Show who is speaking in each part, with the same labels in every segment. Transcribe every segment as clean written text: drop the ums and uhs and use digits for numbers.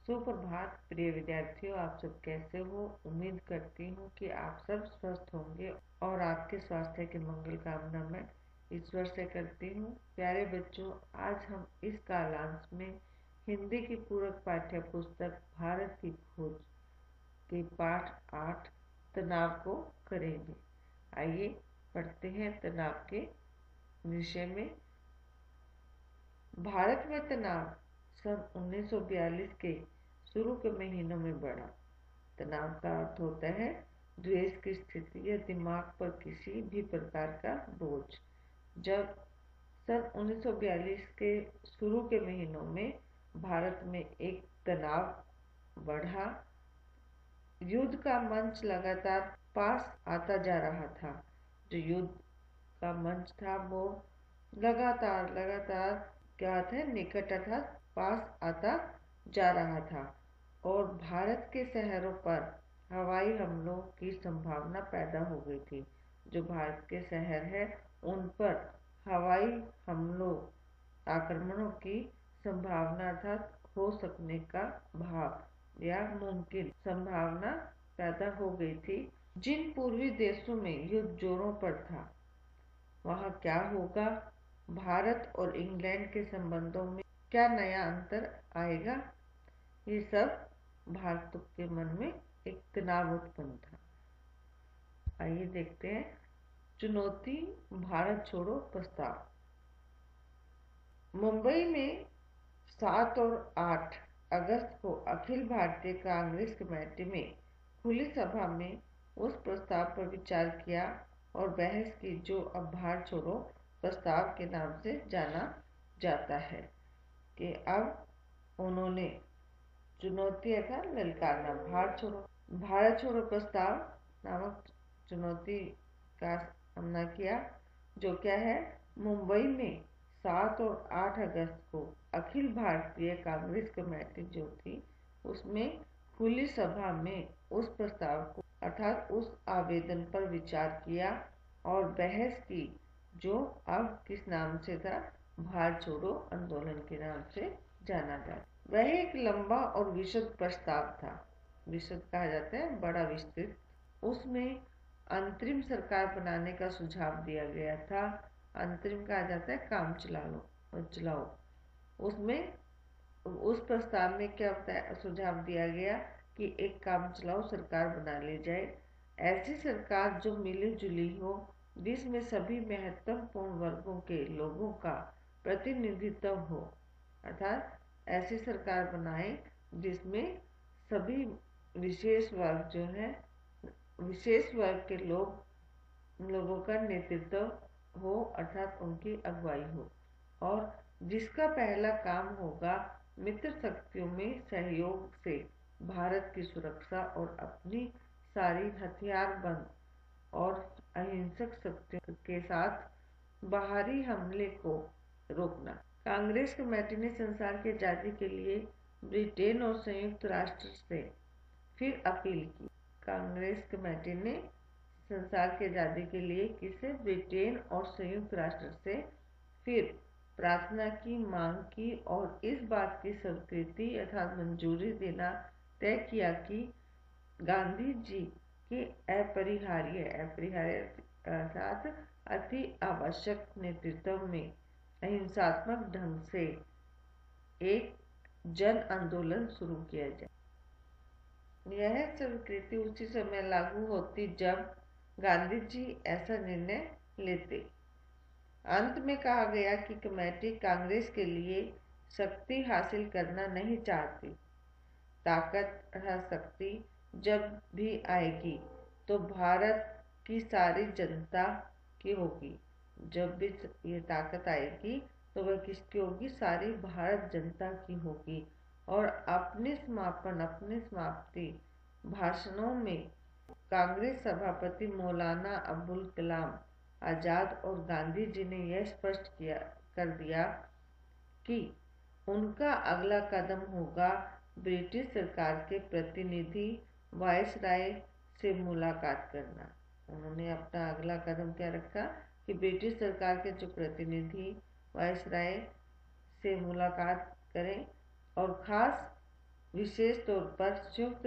Speaker 1: सुप्रभात प्रिय विद्यार्थियों, आप सब कैसे हो। उम्मीद करती हूँ कि आप सब स्वस्थ होंगे और आपके स्वास्थ्य की मंगल कामना मैं ईश्वर से करती हूँ। प्यारे बच्चों, आज हम इस कालांश में हिंदी की पूरक पाठ्य पुस्तक भारत की खोज के पाठ 8 तनाव को करेंगे। आइए पढ़ते हैं तनाव के विषय में। भारत में तनाव सन 1942 के शुरू के महीनों में बढ़ा। तनाव का अर्थ होता है द्वेष की स्थिति या दिमाग पर किसी भी प्रकार का बोझ। जब सन 1942 के शुरू के महीनों में भारत में एक तनाव बढ़ा, युद्ध का मंच लगातार पास आता जा रहा था। जो युद्ध का मंच था वो लगातार क्या था, निकट अर्थात पास आता जा रहा था और भारत के शहरों पर हवाई हमलों की संभावना पैदा हो गई थी। जो भारत के शहर है उन पर हवाई हमलों आक्रमणों की संभावना अर्थात हो सकने का भाव या मुमकिन संभावना पैदा हो गई थी। जिन पूर्वी देशों में युद्ध जोरों पर था वहाँ क्या होगा, भारत और इंग्लैंड के संबंधों में क्या नया अंतर आएगा, ये सब भारत के मन में एक तनाव उत्पन्न था। आइए देखते हैं चुनौती भारत छोड़ो प्रस्ताव। मुंबई में 7 और 8 अगस्त को अखिल भारतीय कांग्रेस कमेटी में खुली सभा में उस प्रस्ताव पर विचार किया और बहस की जो अब भारत छोड़ो प्रस्ताव के नाम से जाना जाता है। कि अब उन्होंने चुनौती अर्थात ललकारना भारत छोड़ो प्रस्ताव नामक चुनौती का सामना किया। जो क्या है, मुंबई में 7 और 8 अगस्त को अखिल भारतीय कांग्रेस कमेटी जो थी उसमें खुली सभा में उस प्रस्ताव को अर्थात उस आवेदन पर विचार किया और बहस की जो अब किस नाम से था, भारत छोड़ो आंदोलन के नाम से जाना जाता। वह एक लंबा और विशद प्रस्ताव था। विशद कहा जाता है बड़ा विस्तृत। उसमें अंतरिम सरकार बनाने का सुझाव दिया गया था। अंतरिम कहा जाता है काम चलाओ। उसमें उस प्रस्ताव में क्या सुझाव दिया गया कि एक काम चलाओ सरकार बना ली जाए। ऐसी सरकार जो मिली जुली हो, जिसमें सभी महत्वपूर्ण वर्गों के लोगों का प्रतिनिधित्व हो। अर्थात ऐसी सरकार बनाए जिसमें सभी विशेष वर्ग के लोगों का नेतृत्व हो अर्थात उनकी अगुवाई हो, और जिसका पहला काम होगा मित्र शक्तियों में सहयोग से भारत की सुरक्षा और अपनी सारी हथियारबंद और अहिंसक शक्तियों के साथ बाहरी हमले को रोकना। कांग्रेस कमेटी ने संसार की आजादी के लिए ब्रिटेन और संयुक्त राष्ट्र से फिर अपील की। कांग्रेस कमेटी ने संसार की आजादी के लिए किसे, ब्रिटेन और संयुक्त राष्ट्र से फिर प्रार्थना की, मांग की और इस बात की स्वीकृति अर्थात मंजूरी देना तय किया कि गांधी जी के अपरिहार्य अर्थात अति आवश्यक नेतृत्व में अहिंसात्मक ढंग से एक जन आंदोलन शुरू किया जाए। यह स्वीकृति उसी समय लागू होती जब गांधी जी ऐसा निर्णय लेते। अंत में कहा गया कि कमेटी कांग्रेस के लिए शक्ति हासिल करना नहीं चाहती। ताकत शक्ति जब भी आएगी तो भारत की सारी जनता की होगी। जब भी ये ताकत आएगी तो वह किसकी होगी, सारी भारत जनता की होगी। और अपने समाप्ति भाषणों में कांग्रेस सभापति मौलाना अबुल कलाम आजाद और गांधी जी ने यह स्पष्ट कर दिया कि उनका अगला कदम होगा ब्रिटिश सरकार के प्रतिनिधि वायसराय से मुलाकात करना। उन्होंने अपना अगला कदम क्या रखा कि ब्रिटिश सरकार के जो प्रतिनिधि वायसराय से मुलाकात करें और खास विशेष तौर पर संयुक्त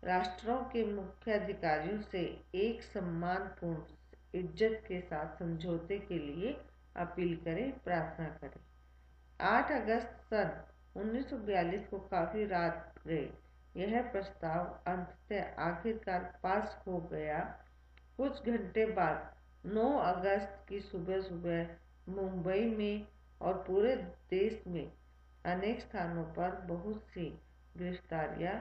Speaker 1: राष्ट्रों के मुख्य अधिकारियों से एक सम्मानपूर्ण इज्जत के साथ समझौते के लिए अपील करें, प्रार्थना करें। 8 अगस्त सन 1942 को काफी रात गए यह प्रस्ताव अंततः आखिरकार पास हो गया। कुछ घंटे बाद 9 अगस्त की सुबह सुबह मुंबई में और पूरे देश में अनेक स्थानों पर बहुत सी गिरफ्तारियां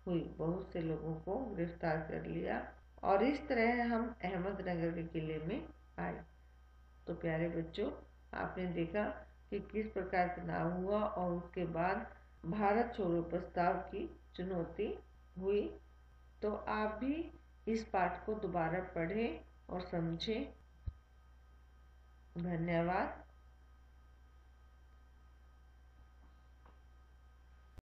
Speaker 1: हुई, बहुत से लोगों को गिरफ्तार कर लिया और इस तरह हम अहमदनगर के किले में आए। तो प्यारे बच्चों, आपने देखा कि किस प्रकार तनाव हुआ और उसके बाद भारत छोड़ो प्रस्ताव की चुनौती हुई। तो आप भी इस पाठ को दोबारा पढ़ें और समझें। धन्यवाद।